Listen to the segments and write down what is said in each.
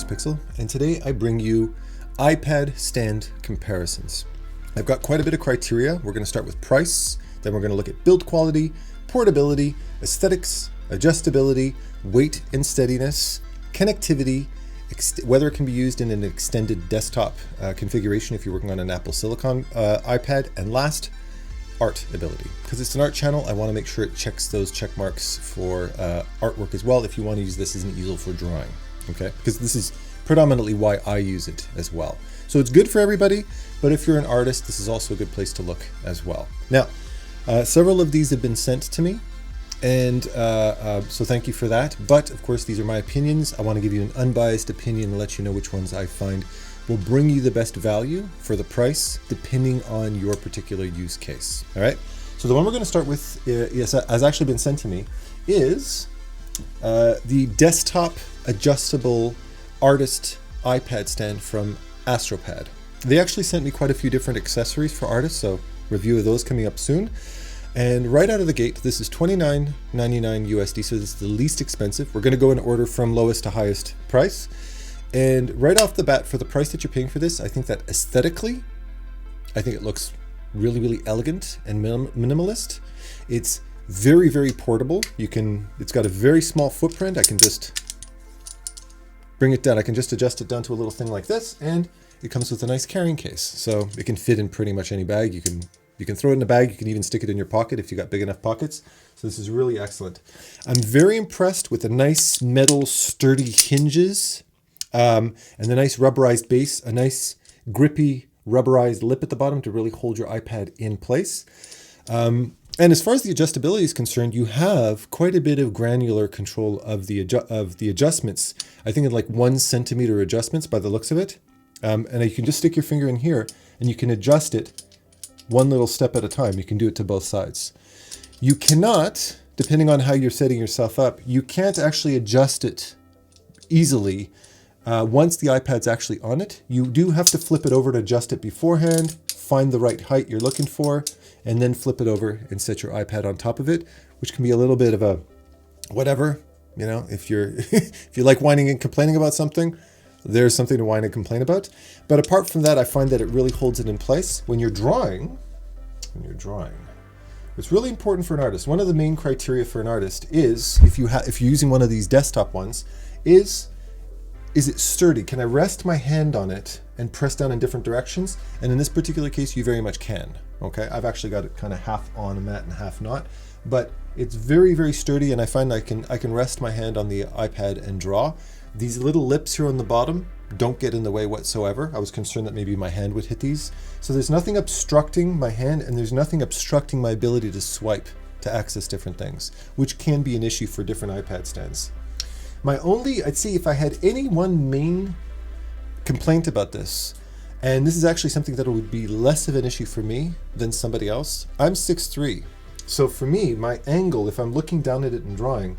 LuciDPIXUL, and today I bring you iPad stand comparisons. I've got quite a bit of criteria. We're going to start with price, then we're going to look at build quality, portability, aesthetics, adjustability, weight and steadiness, connectivity, whether it can be used in an extended desktop configuration if you're working on an Apple Silicon iPad, and last, art ability. Because it's an art channel, I want to make sure it checks those check marks for artwork as well if you want to use this as an easel for drawing, okay? Because this is predominantly why I use it as well. So it's good for everybody, but if you're an artist, this is also a good place to look as well. Now, several of these have been sent to me, and so thank you for that. But of course, these are my opinions. I want to give you an unbiased opinion and let you know which ones I find will bring you the best value for the price, depending on your particular use case. All right. So the one we're going to start with, has actually been sent to me, is the desktop adjustable artist iPad stand from Astropad. They actually sent me quite a few different accessories for artists, so review of those coming up soon. And right out of the gate, this is $29.99 USD, so this is the least expensive. We're going to go in order from lowest to highest price. And right off the bat, for the price that you're paying for this, I think that aesthetically, I think it looks really, really elegant and minimalist. It's very, very portable. It's got a very small footprint. I can just bring it down. I can just adjust it down to a little thing like this, and it comes with a nice carrying case. So it can fit in pretty much any bag. You can throw it in a bag. You can even stick it in your pocket if you got big enough pockets. So this is really excellent. I'm very impressed with the nice metal sturdy hinges. And the nice rubberized base, a nice grippy rubberized lip at the bottom to really hold your iPad in place. And as far as the adjustability is concerned, you have quite a bit of granular control of the adjustments. I think in like 1 centimeter adjustments by the looks of it. And you can just stick your finger in here and you can adjust it one little step at a time. You can do it to both sides. You cannot, depending on how you're setting yourself up, you can't actually adjust it easily. Once the iPad's actually on it, you do have to flip it over to adjust it beforehand, find the right height you're looking for, and then flip it over and set your iPad on top of it, which can be a little bit of a whatever, you know, if you like whining and complaining about something, there's something to whine and complain about. But apart from that, I find that it really holds it in place. When you're drawing, it's really important for an artist. One of the main criteria for an artist is, if you're using one of these desktop ones, is it sturdy? Can I rest my hand on it and press down in different directions? And in this particular case, you very much can. Okay, I've actually got it kind of half on a mat and half not, but it's very, very sturdy, and I find I can rest my hand on the iPad and draw. These little lips here on the bottom don't get in the way whatsoever. I was concerned that maybe my hand would hit these. So there's nothing obstructing my hand, and there's nothing obstructing my ability to swipe to access different things, which can be an issue for different iPad stands. I'd say if I had any one main complaint about this, and this is actually something that would be less of an issue for me than somebody else. I'm 6'3". So for me, my angle, if I'm looking down at it and drawing,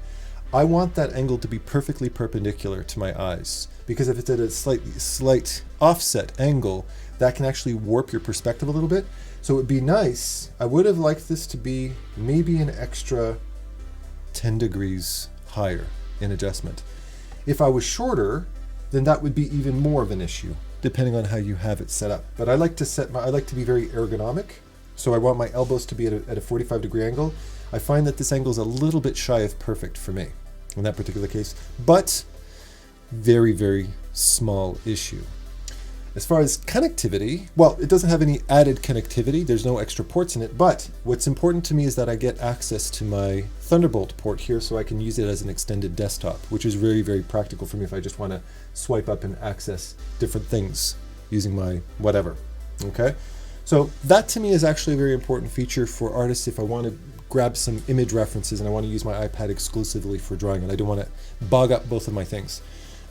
I want that angle to be perfectly perpendicular to my eyes. Because if it's at a slight offset angle, that can actually warp your perspective a little bit. So it would be nice. I would have liked this to be maybe an extra 10 degrees higher in adjustment. If I was shorter, then that would be even more of an issue, depending on how you have it set up. But I like to be very ergonomic, so I want my elbows to be at a 45-degree angle. I find that this angle is a little bit shy of perfect for me in that particular case, but very, very small issue. As far as connectivity, well, it doesn't have any added connectivity. There's no extra ports in it, but what's important to me is that I get access to my Thunderbolt port here so I can use it as an extended desktop, which is very, very practical for me if I just want to swipe up and access different things using my whatever, okay? So that to me is actually a very important feature for artists if I want to grab some image references and I want to use my iPad exclusively for drawing, and I don't want to bog up both of my things.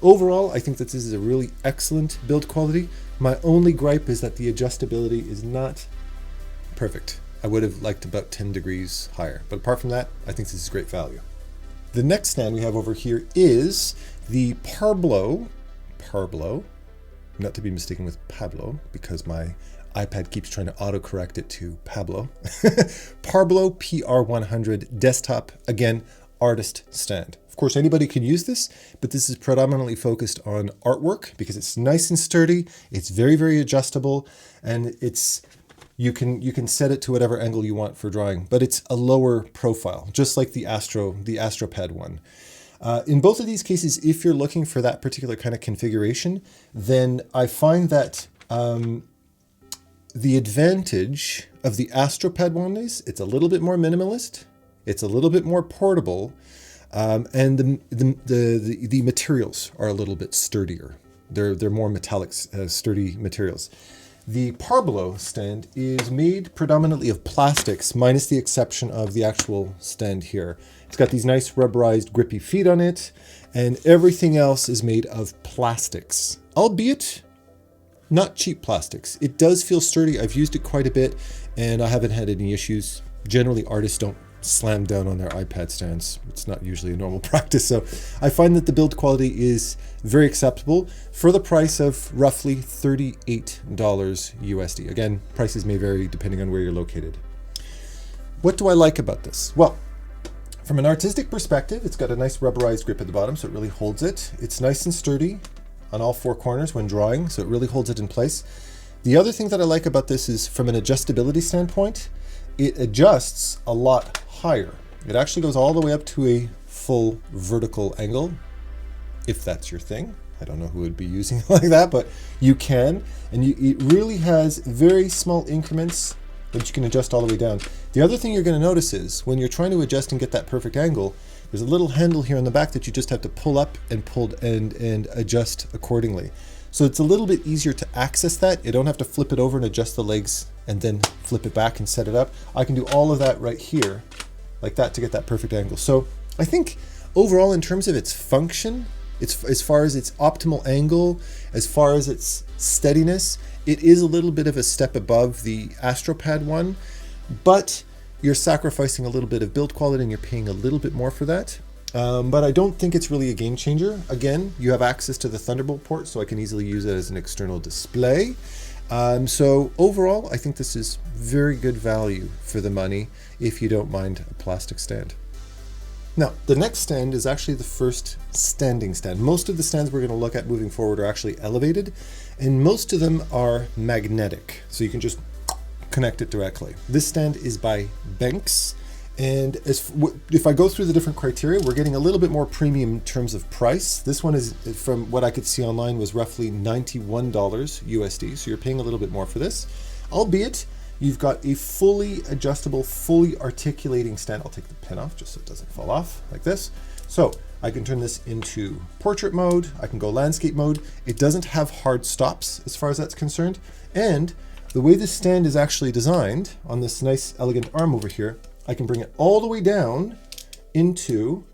Overall, I think that this is a really excellent build quality. My only gripe is that the adjustability is not perfect. I would have liked about 10 degrees higher, but apart from that, I think this is great value. The next stand we have over here is the Parblo, not to be mistaken with Pablo, because my iPad keeps trying to autocorrect it to Pablo. Parblo PR100 desktop, again, artist stand. Of course, anybody can use this, but this is predominantly focused on artwork because it's nice and sturdy, it's very, very adjustable, and you can set it to whatever angle you want for drawing, but it's a lower profile, just like the Astropad one. In both of these cases, if you're looking for that particular kind of configuration, then I find that the advantage of the Astropad one is it's a little bit more minimalist, it's a little bit more portable, and the materials are a little bit sturdier. They're more metallic, sturdy materials. The Parblo stand is made predominantly of plastics, minus the exception of the actual stand here. It's got these nice rubberized grippy feet on it, and everything else is made of plastics, albeit not cheap plastics. It does feel sturdy. I've used it quite a bit, and I haven't had any issues. Generally, artists don't slam down on their iPad stands. It's not usually a normal practice. So I find that the build quality is very acceptable for the price of roughly $38 USD. Again, prices may vary depending on where you're located. What do I like about this? Well, from an artistic perspective, it's got a nice rubberized grip at the bottom, so it really holds it. It's nice and sturdy on all four corners when drawing, so it really holds it in place. The other thing that I like about this is from an adjustability standpoint, it adjusts a lot higher. It actually goes all the way up to a full vertical angle, if that's your thing. I don't know who would be using it like that, but you can. And it really has very small increments that you can adjust all the way down. The other thing you're going to notice is when you're trying to adjust and get that perfect angle, there's a little handle here on the back that you just have to pull up and adjust accordingly. So it's a little bit easier to access that. You don't have to flip it over and adjust the legs and then flip it back and set it up. I can do all of that right here, like that, to get that perfect angle. So I think overall, in terms of its function, as far as its optimal angle, as far as its steadiness, it is a little bit of a step above the Astropad one, but you're sacrificing a little bit of build quality and you're paying a little bit more for that. But I don't think it's really a game changer. Again, you have access to the Thunderbolt port, so I can easily use it as an external display. So overall, I think this is very good value for the money if you don't mind a plastic stand. Now, the next stand is actually the first standing stand. Most of the stands we're going to look at moving forward are actually elevated, and most of them are magnetic, so you can just connect it directly. This stand is by Benks. And if I go through the different criteria, we're getting a little bit more premium in terms of price. This one is, from what I could see online, was roughly $91 USD. So you're paying a little bit more for this, albeit you've got a fully adjustable, fully articulating stand. I'll take the pin off just so it doesn't fall off like this. So I can turn this into portrait mode. I can go landscape mode. It doesn't have hard stops as far as that's concerned. And the way this stand is actually designed on this nice elegant arm over here, I can bring it all the way down into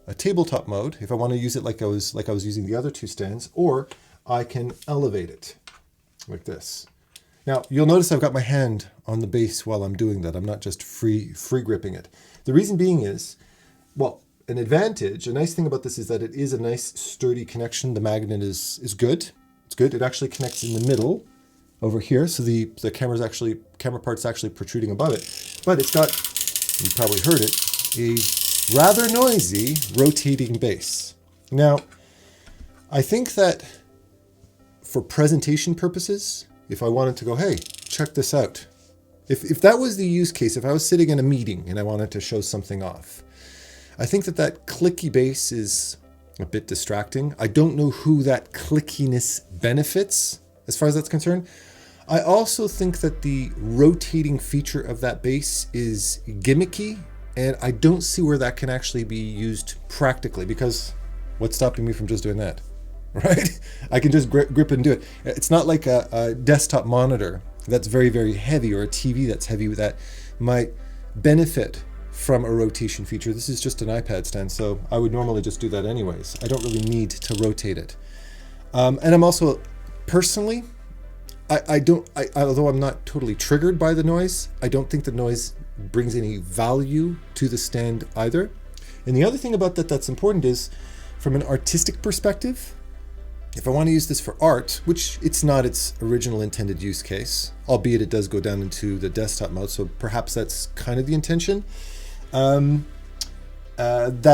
a tabletop mode if I want to use it like I was using the other two stands, or I can elevate it like this. Now you'll notice I've got my hand on the base while I'm doing that. I'm not just free gripping it. The reason being is, well, an advantage, a nice thing about this is that it is a nice sturdy connection. The magnet is good. It's good. It actually connects in the middle over here, so the camera part's actually protruding above it. But it's got, you probably heard it, a rather noisy rotating base. Now, I think that for presentation purposes, if I wanted to go, hey, check this out. If that was the use case, if I was sitting in a meeting and I wanted to show something off, I think that clicky base is a bit distracting. I don't know who that clickiness benefits as far as that's concerned. I also think that the rotating feature of that base is gimmicky, and I don't see where that can actually be used practically, because what's stopping me from just doing that, right? I can just grip and do it. It's not like a desktop monitor that's very, very heavy, or a TV that's heavy that might benefit from a rotation feature. This is just an iPad stand, so I would normally just do that anyways. I don't really need to rotate it. And I'm also, personally, although I'm not totally triggered by the noise, I don't think the noise brings any value to the stand either. And the other thing about that's important is, from an artistic perspective, if I want to use this for art, which it's not its original intended use case, albeit it does go down into the desktop mode, so perhaps that's kind of the intention. that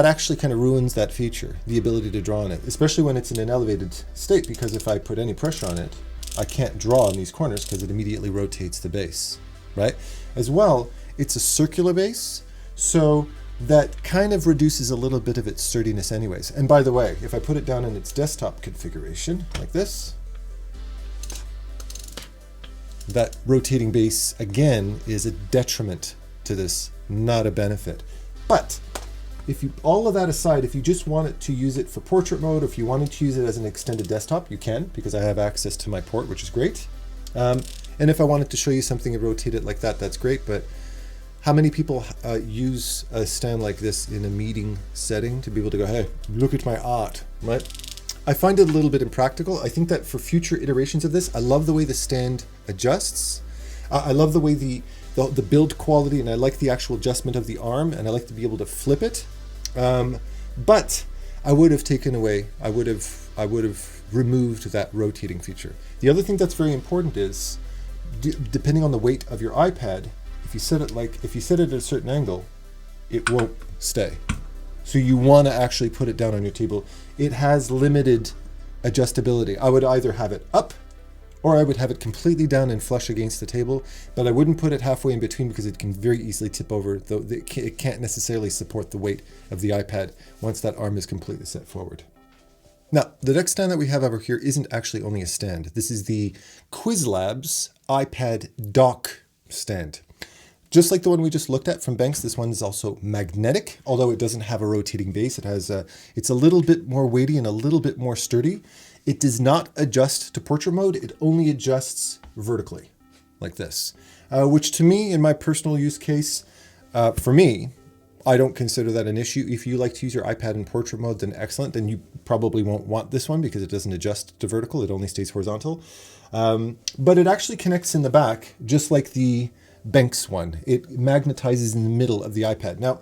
actually kind of ruins that feature, the ability to draw on it, especially when it's in an elevated state, because if I put any pressure on it, I can't draw on these corners because it immediately rotates the base, right? As well, it's a circular base, so that kind of reduces a little bit of its sturdiness anyways. And by the way, if I put it down in its desktop configuration, like this, that rotating base, again, is a detriment to this, not a benefit. But if you, all of that aside, if you just wanted to use it for portrait mode, or if you wanted to use it as an extended desktop, you can, because I have access to my port, which is great. And if I wanted to show you something and rotate it like that, that's great. But how many people use a stand like this in a meeting setting to be able to go, hey, look at my art, right? I find it a little bit impractical. I think that for future iterations of this, I love the way the stand adjusts. I love the way the build quality, and I like the actual adjustment of the arm, and I like to be able to flip it. But I would have taken away, I would have removed that rotating feature. The other thing that's very important is, depending on the weight of your iPad, if you set it at a certain angle, it won't stay. So you want to actually put it down on your table. It has limited adjustability. I would either have it up, or I would have it completely down and flush against the table, but I wouldn't put it halfway in between because it can very easily tip over, though it can't necessarily support the weight of the iPad once that arm is completely set forward. Now, the next stand that we have over here isn't actually only a stand. This is the Qwiizlab's iPad dock stand. Just like the one we just looked at from Benks, this one is also magnetic, although it doesn't have a rotating base. It's a little bit more weighty and a little bit more sturdy. It does not adjust to portrait mode. It only adjusts vertically, like this, which to me, in my personal use case, for me, I don't consider that an issue. If you like to use your iPad in portrait mode, then excellent. Then you probably won't want this one because it doesn't adjust to vertical. It only stays horizontal. But it actually connects in the back, just like the Benks one. It magnetizes in the middle of the iPad. Now,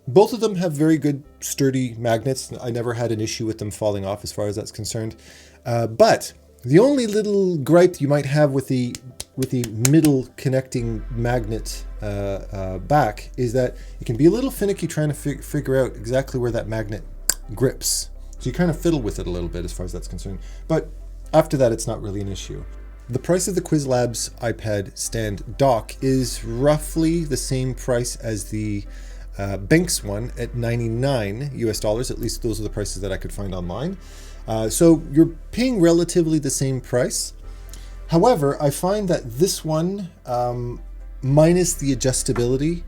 both of them have very good sturdy magnets. I never had an issue with them falling off as far as that's concerned. But the only little gripe you might have with the middle connecting magnet back is that it can be a little finicky trying to figure out exactly where that magnet grips. So you kind of fiddle with it a little bit as far as that's concerned. But after that, it's not really an issue. The price of the Qwiizlab's iPad stand dock is roughly the same price as the Benks one at $99 US. At least those are the prices that I could find online. So you're paying relatively the same price. However, I find that this one, minus the adjustability,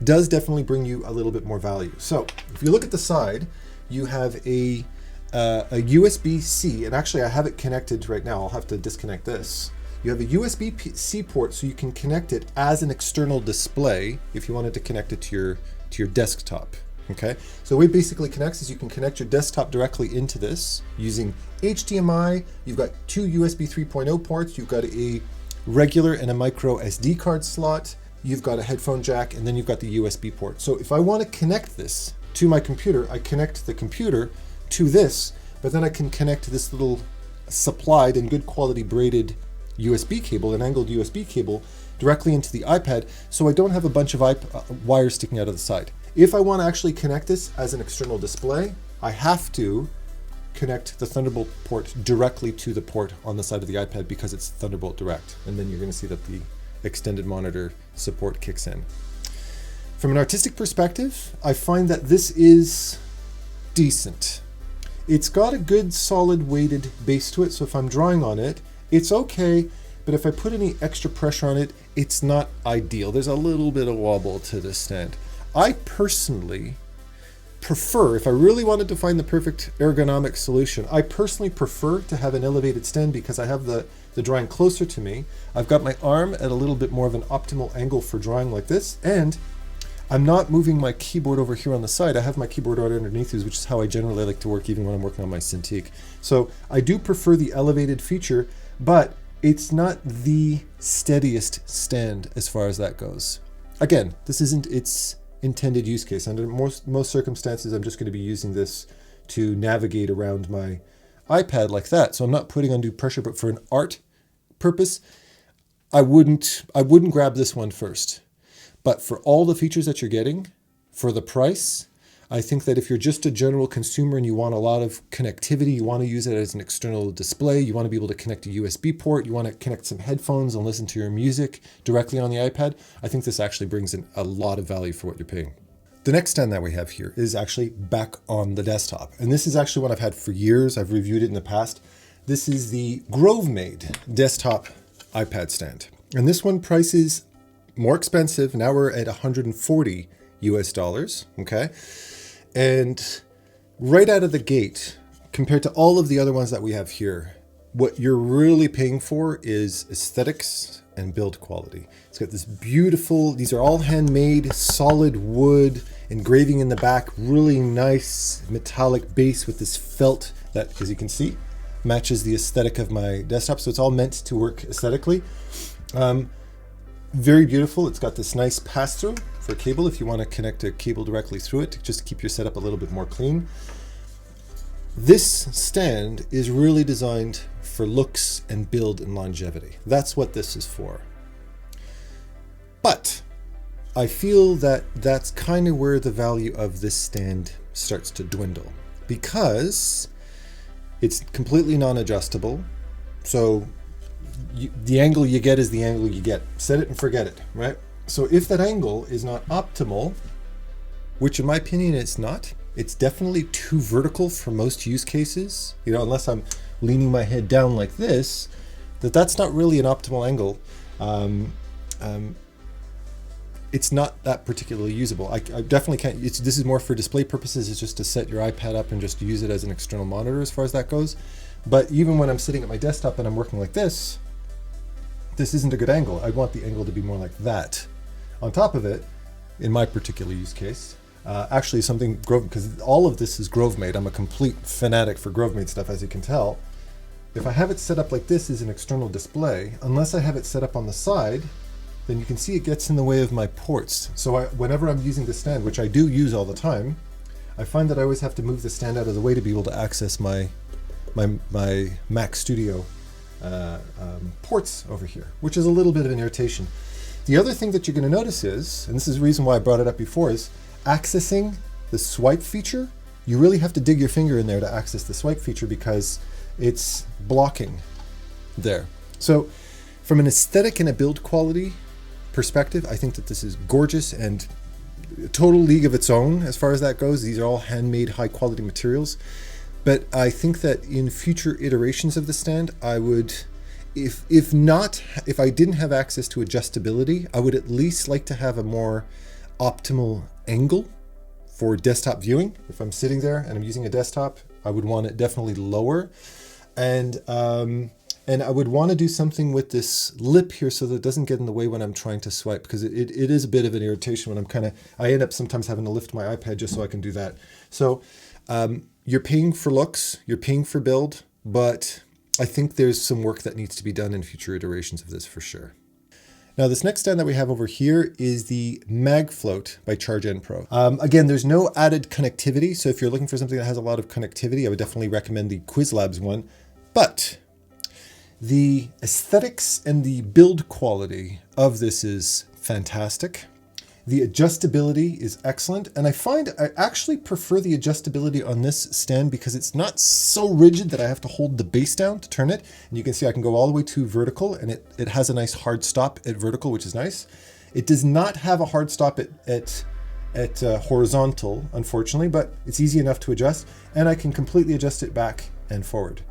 does definitely bring you a little bit more value. So if you look at the side, you have a USB-C, and actually I have it connected right now. I'll have to disconnect this. You have a USB-C port, so you can connect it as an external display if you wanted to connect it to your desktop. Okay, so the way it basically connects is you can connect your desktop directly into this using HDMI. You've got two USB 3.0 ports. You've got a regular and a micro SD card slot. You've got a headphone jack, and then you've got the USB port. So if I want to connect this to my computer, I connect the computer to this, but then I can connect this little supplied and good quality braided USB cable, an angled USB cable, directly into the iPad, so I don't have a bunch of wires sticking out of the side. If I want to actually connect this as an external display, I have to connect the Thunderbolt port directly to the port on the side of the iPad because it's Thunderbolt Direct, and then you're going to see that the extended monitor support kicks in. From an artistic perspective, I find that this is decent. It's got a good solid weighted base to it, so if I'm drawing on it, it's okay, but if I put any extra pressure on it, it's not ideal. There's a little bit of wobble to this stand. I personally prefer, if I really wanted to find the perfect ergonomic solution, I personally prefer to have an elevated stand because I have the drawing closer to me. I've got my arm at a little bit more of an optimal angle for drawing like this, and I'm not moving my keyboard over here on the side. I have my keyboard right underneath these, which is how I generally like to work even when I'm working on my Cintiq. So I do prefer the elevated feature, but it's not the steadiest stand as far as that goes. Again, this isn't its intended use case. Under most circumstances, I'm just going to be using this to navigate around my iPad like that. So I'm not putting undue pressure, but for an art purpose, I wouldn't grab this one first. But for all the features that you're getting for the price. I think that if you're just a general consumer and you want a lot of connectivity, you want to use it as an external display, you want to be able to connect a USB port, you want to connect some headphones and listen to your music directly on the iPad, I think this actually brings in a lot of value for what you're paying. The next stand that we have here is actually back on the desktop. And this is actually one I've had for years. I've reviewed it in the past. This is the Grovemade desktop iPad stand. And this one prices more expensive. Now we're at $140 US, okay? And right out of the gate, compared to all of the other ones that we have here, what you're really paying for is aesthetics and build quality. It's got this beautiful, these are all handmade, solid wood, engraving in the back, really nice metallic base with this felt that, as you can see, matches the aesthetic of my desktop. So it's all meant to work aesthetically. Very beautiful. It's got this nice pass-through for cable if you want to connect a cable directly through it to just keep your setup a little bit more clean. This stand is really designed for looks and build and longevity. That's what this is for. But I feel that that's kind of where the value of this stand starts to dwindle, because it's completely non-adjustable. So the angle you get is the angle you get. Set it and forget it, right? So if that angle is not optimal, which in my opinion it's not, it's definitely too vertical for most use cases, you know, unless I'm leaning my head down like this, that's not really an optimal angle. It's not that particularly usable. I definitely can't, this is more for display purposes. It's just to set your iPad up and just use it as an external monitor as far as that goes. But even when I'm sitting at my desktop and I'm working like this isn't a good angle. I want the angle to be more like that. On top of it, in my particular use case, actually something because all of this is Grovemade. I'm a complete fanatic for Grovemade stuff, as you can tell. If I have it set up like this as an external display, unless I have it set up on the side, then you can see it gets in the way of my ports. So whenever I'm using the stand, which I do use all the time, I find that I always have to move the stand out of the way to be able to access my Mac Studio ports over here, which is a little bit of an irritation. The other thing that you're going to notice is, and this is the reason why I brought it up before, is accessing the swipe feature. You really have to dig your finger in there to access the swipe feature because it's blocking there. So from an aesthetic and a build quality perspective, I think that this is gorgeous and a total league of its own as far as that goes. These are all handmade, high quality materials. But I think that in future iterations of the stand, I would, if I didn't have access to adjustability, I would at least like to have a more optimal angle for desktop viewing. If I'm sitting there and I'm using a desktop, I would want it definitely lower. And I would want to do something with this lip here so that it doesn't get in the way when I'm trying to swipe, because it is a bit of an irritation when I end up sometimes having to lift my iPad just so I can do that. So you're paying for looks, you're paying for build, but I think there's some work that needs to be done in future iterations of this for sure. Now, this next stand that we have over here is the MagFlott by CharJenPro. Again, there's no added connectivity, so if you're looking for something that has a lot of connectivity, I would definitely recommend the Qwiizlab's one. But the aesthetics and the build quality of this is fantastic. The adjustability is excellent, and I find I actually prefer the adjustability on this stand because it's not so rigid that I have to hold the base down to turn it. And you can see I can go all the way to vertical, and it has a nice hard stop at vertical, which is nice. It does not have a hard stop at horizontal, unfortunately, but it's easy enough to adjust, and I can completely adjust it back and forward.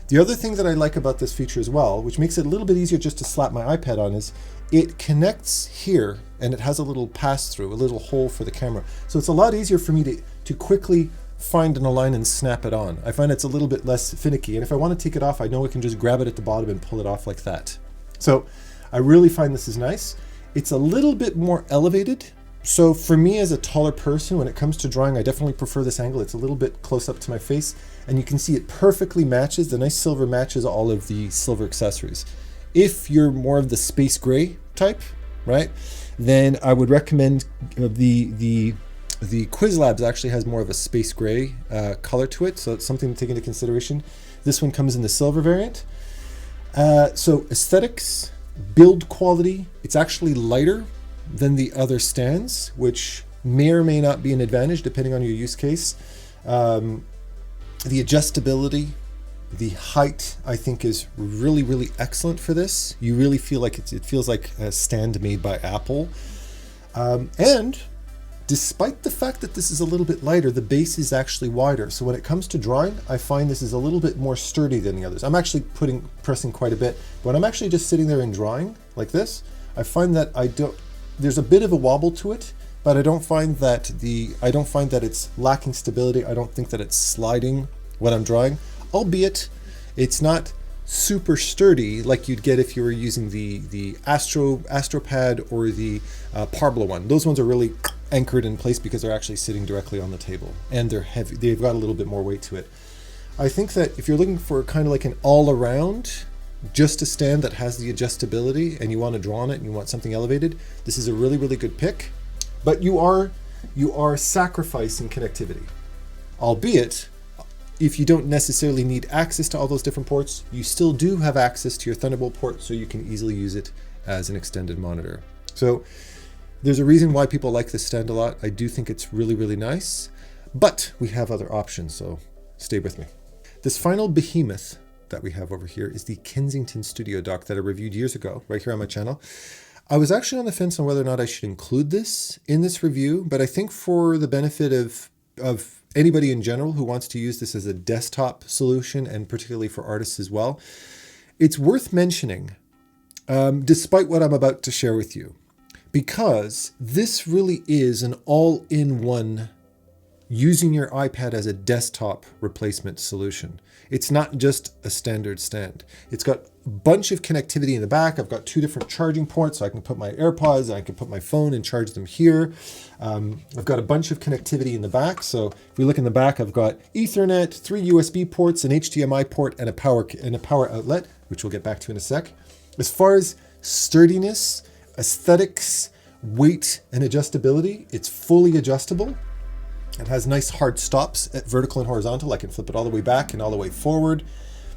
The other thing that I like about this feature as well, which makes it a little bit easier just to slap my iPad on, is it connects here and it has a little pass-through, a little hole for the camera. So it's a lot easier for me to quickly find and align and snap it on. I find it's a little bit less finicky. And if I want to take it off, I know I can just grab it at the bottom and pull it off like that. So I really find this is nice. It's a little bit more elevated. So for me as a taller person, when it comes to drawing, I definitely prefer this angle. It's a little bit close up to my face, and you can see it perfectly matches. The nice silver matches all of the silver accessories. If you're more of the space gray type, right, then I would recommend the Qwiizlab actually has more of a space gray color to it, so it's something to take into consideration. This one comes in the silver variant. So aesthetics, build quality, it's actually lighter than the other stands, which may or may not be an advantage depending on your use case. The adjustability, the height, I think is really, really excellent for this. You really feel like it feels like a stand made by Apple. And despite the fact that this is a little bit lighter, the base is actually wider. So when it comes to drawing, I find this is a little bit more sturdy than the others. I'm actually pressing quite a bit. When I'm actually just sitting there and drawing like this, I find that there's a bit of a wobble to it, but I don't find that it's lacking stability. I don't think that it's sliding when I'm drawing, albeit it's not super sturdy like you'd get if you were using the Astropad or the Parblo one. Those ones are really anchored in place because they're actually sitting directly on the table, and they're heavy. They've got a little bit more weight to it. I think that if you're looking for kind of like an all-around, just a stand that has the adjustability and you want to draw on it and you want something elevated, this is a really, really good pick. But you are sacrificing connectivity, albeit if you don't necessarily need access to all those different ports, you still do have access to your Thunderbolt port, so you can easily use it as an extended monitor. So there's a reason why people like this stand a lot. I do think it's really, really nice, but we have other options, so stay with me. This final behemoth that we have over here is the Kensington Studio Dock that I reviewed years ago, right here on my channel. I was actually on the fence on whether or not I should include this in this review, but I think for the benefit of anybody in general who wants to use this as a desktop solution, and particularly for artists as well, it's worth mentioning, despite what I'm about to share with you, because this really is an all-in-one using your iPad as a desktop replacement solution. It's not just a standard stand. It's got a bunch of connectivity in the back. I've got 2 different charging ports, so I can put my AirPods, I can put my phone and charge them here. I've got a bunch of connectivity in the back. So if we look in the back, I've got Ethernet, 3 USB ports, an HDMI port, and a power outlet, which we'll get back to in a sec. As far as sturdiness, aesthetics, weight, and adjustability, it's fully adjustable. It has nice hard stops at vertical and horizontal. I can flip it all the way back and all the way forward.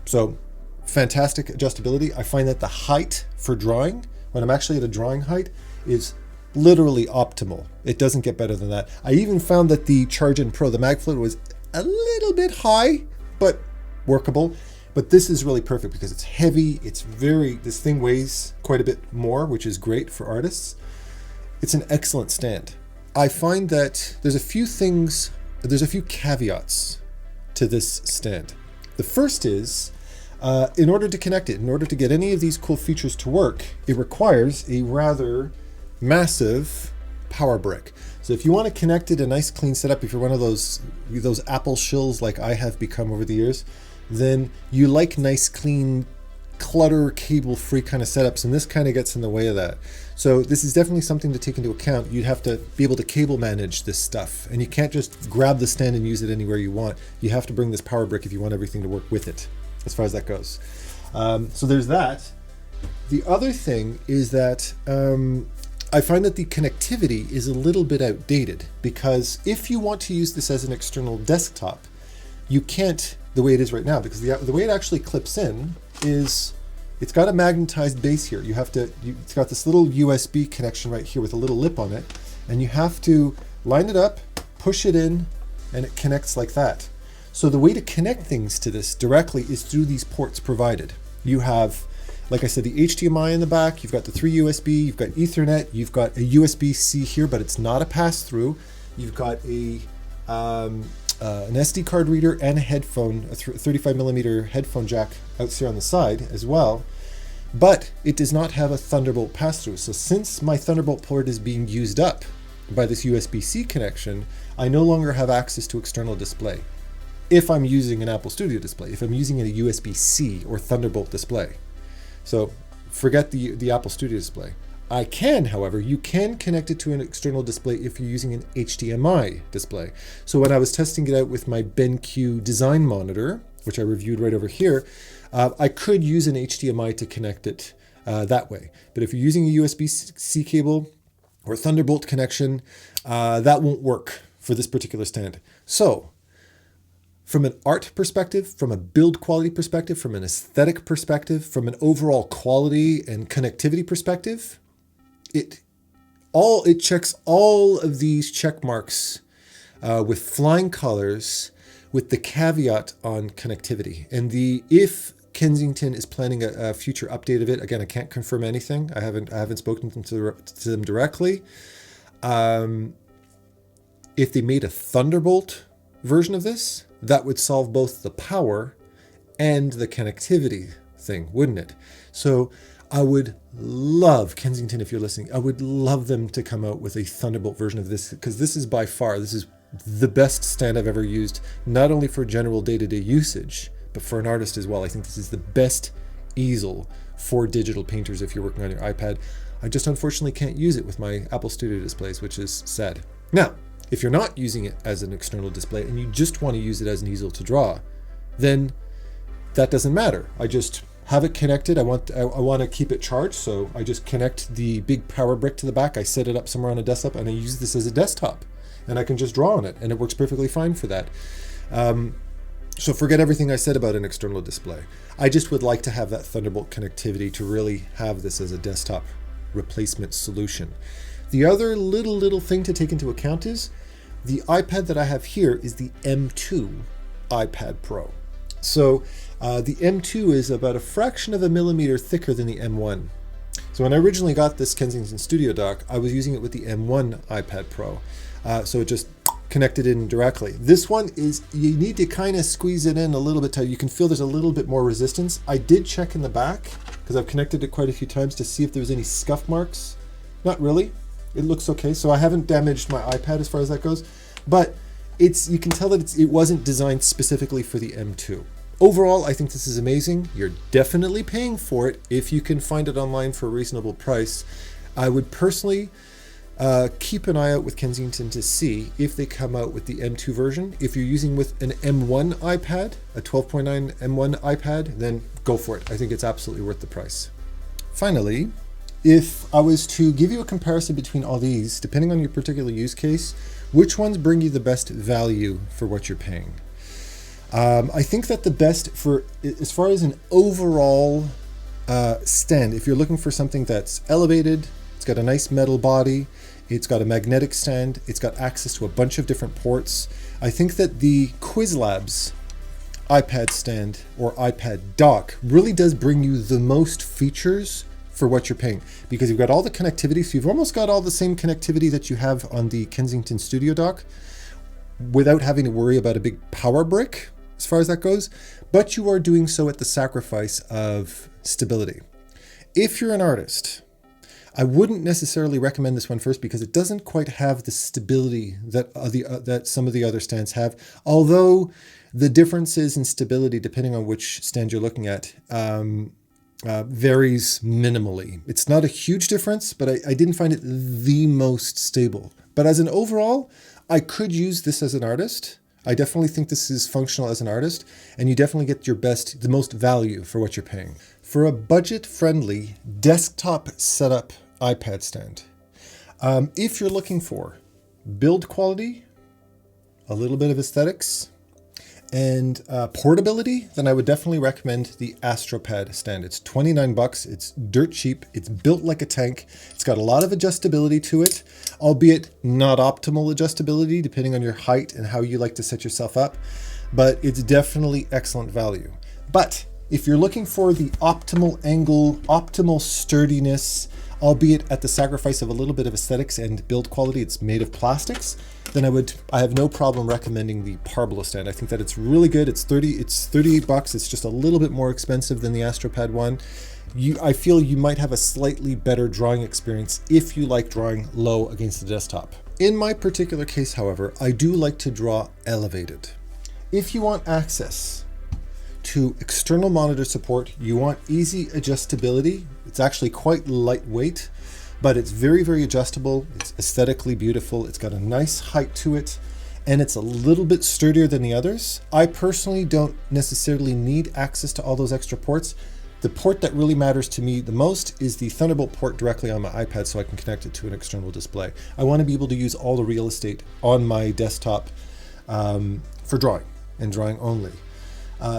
So fantastic adjustability. I find that the height for drawing, when I'm actually at a drawing height, is literally optimal. It doesn't get better than that. I even found that the CharJenPro, the MagFlott, was a little bit high, but workable. But this is really perfect because it's heavy. This thing weighs quite a bit more, which is great for artists. It's an excellent stand. I find that there's a few caveats to this stand. The first is, in order to connect it, in order to get any of these cool features to work, it requires a rather massive power brick. So if you want to connect it a nice clean setup, if you're one of those Apple shills like I have become over the years, then you like nice, clean, clutter, cable-free kind of setups, and this kind of gets in the way of that. So this is definitely something to take into account. You'd have to be able to cable manage this stuff, and you can't just grab the stand and use it anywhere you want. You have to bring this power brick if you want everything to work with it, as far as that goes. So there's that. The other thing is that I find that the connectivity is a little bit outdated, because if you want to use this as an external desktop, you can't the way it is right now, because the way it actually clips in is it's got a magnetized base here. It's got this little USB connection right here with a little lip on it, and you have to line it up, push it in, and it connects like that. So the way to connect things to this directly is through these ports provided. You have, like I said, the HDMI in the back, you've got the 3 USB, you've got Ethernet, you've got a USB-C here, but it's not a pass-through. You've got an SD card reader and a headphone, a 35mm headphone jack out here on the side as well, but it does not have a Thunderbolt pass-through. So since my Thunderbolt port is being used up by this USB-C connection, I no longer have access to external display if I'm using an Apple Studio display, if I'm using a USB-C or Thunderbolt display. So forget the Apple Studio display. I can, however, you can connect it to an external display if you're using an HDMI display. So when I was testing it out with my BenQ design monitor, which I reviewed right over here, I could use an HDMI to connect it that way. But if you're using a USB-C cable or Thunderbolt connection, that won't work for this particular stand. So from an art perspective, from a build quality perspective, from an aesthetic perspective, from an overall quality and connectivity perspective, it It checks all of these check marks with flying colors, with the caveat on connectivity. And if Kensington is planning a future update of it, again, I can't confirm anything. I haven't spoken to them directly. If they made a Thunderbolt version of this, that would solve both the power and the connectivity thing, wouldn't it? So I would love, Kensington, if you're listening, I would love them to come out with a Thunderbolt version of this, because this is by far, this is the best stand I've ever used, not only for general day-to-day usage, but for an artist as well. I think this is the best easel for digital painters if you're working on your iPad. I just unfortunately can't use it with my Apple Studio displays, which is sad. Now, if you're not using it as an external display and you just want to use it as an easel to draw, then that doesn't matter. I just have it connected. I want to keep it charged, so I just connect the big power brick to the back. I set it up somewhere on a desktop and I use this as a desktop, and I can just draw on it, and it works perfectly fine for that. So forget everything I said about an external display. I just would like to have that Thunderbolt connectivity to really have this as a desktop replacement solution. The other little thing to take into account is the iPad that I have here is the M2 iPad Pro. So the M2 is about a fraction of a millimeter thicker than the M1. So when I originally got this Kensington Studio dock, I was using it with the M1 iPad Pro. So it just connected in directly. This one is, you need to kind of squeeze it in a little bit tight. You can feel there's a little bit more resistance. I did check in the back, because I've connected it quite a few times to see if there's any scuff marks. Not really. It looks okay. So I haven't damaged my iPad as far as that goes, but you can tell that it wasn't designed specifically for the M2. Overall, I think this is amazing. You're definitely paying for it if you can find it online for a reasonable price. I would personally keep an eye out with Kensington to see if they come out with the M2 version. If you're using with an M1 iPad, a 12.9 M1 iPad, then go for it. I think it's absolutely worth the price. Finally, if I was to give you a comparison between all these, depending on your particular use case, which ones bring you the best value for what you're paying? I think that the best as far as an overall stand, if you're looking for something that's elevated, it's got a nice metal body, it's got a magnetic stand, it's got access to a bunch of different ports, I think that the Qwiizlab's iPad stand or iPad dock really does bring you the most features for what you're paying, because you've got all the connectivity. So you've almost got all the same connectivity that you have on the Kensington Studio dock without having to worry about a big power brick as far as that goes, but you are doing so at the sacrifice of stability. If you're an artist, I wouldn't necessarily recommend this one first, because it doesn't quite have the stability that some of the other stands have, although the differences in stability, depending on which stand you're looking at, varies minimally. It's not a huge difference, but I didn't find it the most stable. But as an overall, I could use this as an artist. I definitely think this is functional as an artist, and you definitely get the most value for what you're paying. For a budget-friendly desktop setup iPad stand, if you're looking for build quality, a little bit of aesthetics, and portability, then I would definitely recommend the Astropad stand. It's 29 bucks. It's dirt cheap. It's built like a tank. It's got a lot of adjustability to it, albeit not optimal adjustability, depending on your height and how you like to set yourself up, but it's definitely excellent value. But if you're looking for the optimal angle, optimal sturdiness, albeit at the sacrifice of a little bit of aesthetics and build quality, it's made of plastics, then I have no problem recommending the Parblo stand. I think that it's really good. It's 38 bucks. It's just a little bit more expensive than the Astropad one. I feel you might have a slightly better drawing experience if you like drawing low against the desktop. In my particular case, however, I do like to draw elevated. If you want access to external monitor support, you want easy adjustability. It's actually quite lightweight, but it's very, very adjustable. It's aesthetically beautiful. It's got a nice height to it, and it's a little bit sturdier than the others. I personally don't necessarily need access to all those extra ports. The port that really matters to me the most is the Thunderbolt port directly on my iPad, so I can connect it to an external display. I want to be able to use all the real estate on my desktop for drawing and drawing only.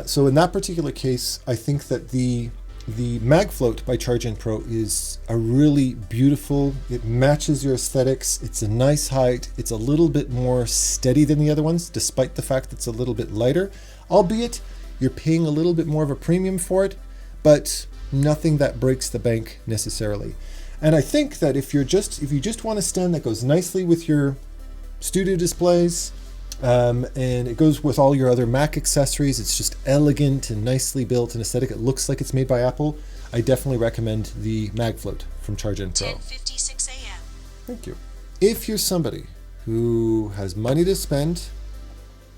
So in that particular case, I think that the The MagFlott by CharJenPro is a really beautiful, it matches your aesthetics, it's a nice height, it's a little bit more steady than the other ones, despite the fact that it's a little bit lighter, albeit you're paying a little bit more of a premium for it, but nothing that breaks the bank necessarily. And I think that if you just want a stand that goes nicely with your studio displays, and it goes with all your other Mac accessories, it's just elegant and nicely built and aesthetic, it looks like it's made by Apple, I definitely recommend the MagFlott from CharJenPro. 10:56 a.m. Thank you. If you're somebody who has money to spend,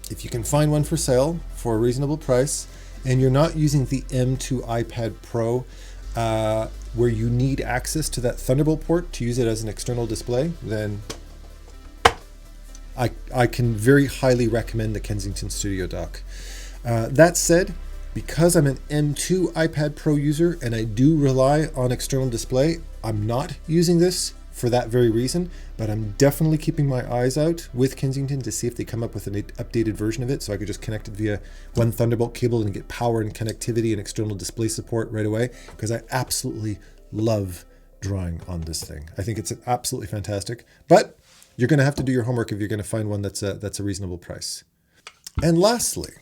if you can find one for sale for a reasonable price, and you're not using the M2 iPad Pro, where you need access to that Thunderbolt port to use it as an external display, then I can very highly recommend the Kenstington Studio Dock. That said, because I'm an M2 iPad Pro user and I do rely on external display, I'm not using this for that very reason, but I'm definitely keeping my eyes out with Kensington to see if they come up with an updated version of it so I could just connect it via one Thunderbolt cable and get power and connectivity and external display support right away, because I absolutely love drawing on this thing. I think it's absolutely fantastic, but you're going to have to do your homework if you're going to find one that's a reasonable price. And lastly,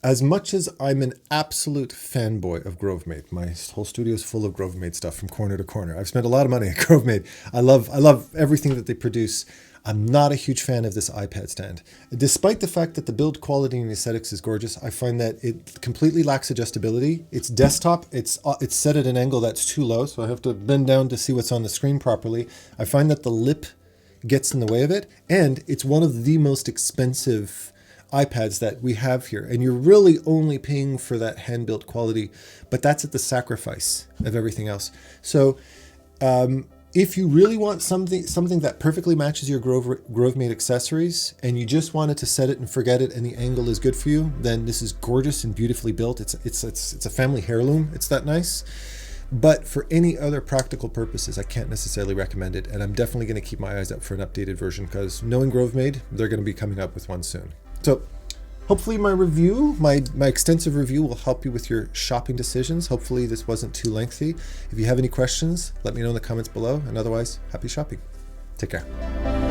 as much as I'm an absolute fanboy of Grovemade, my whole studio is full of Grovemade stuff from corner to corner. I've spent a lot of money at Grovemade. I love everything that they produce. I'm not a huge fan of this iPad stand. Despite the fact that the build quality and aesthetics is gorgeous, I find that it completely lacks adjustability. It's desktop, it's set at an angle that's too low, so I have to bend down to see what's on the screen properly. I find that the lip gets in the way of it, and it's one of the most expensive iPads that we have here, and you're really only paying for that hand-built quality, but that's at the sacrifice of everything else. So if you really want something that perfectly matches your Grovemade accessories, and you just wanted to set it and forget it and the angle is good for you, then this is gorgeous and beautifully built. It's a family heirloom. It's that nice. But for any other practical purposes, I can't necessarily recommend it, and I'm definitely going to keep my eyes out for an updated version, because knowing Grovemade, they're going to be coming up with one soon. So hopefully my review, my extensive review, will help you with your shopping decisions. Hopefully this wasn't too lengthy. If you have any questions, let me know in the comments below, and otherwise, happy shopping. Take care.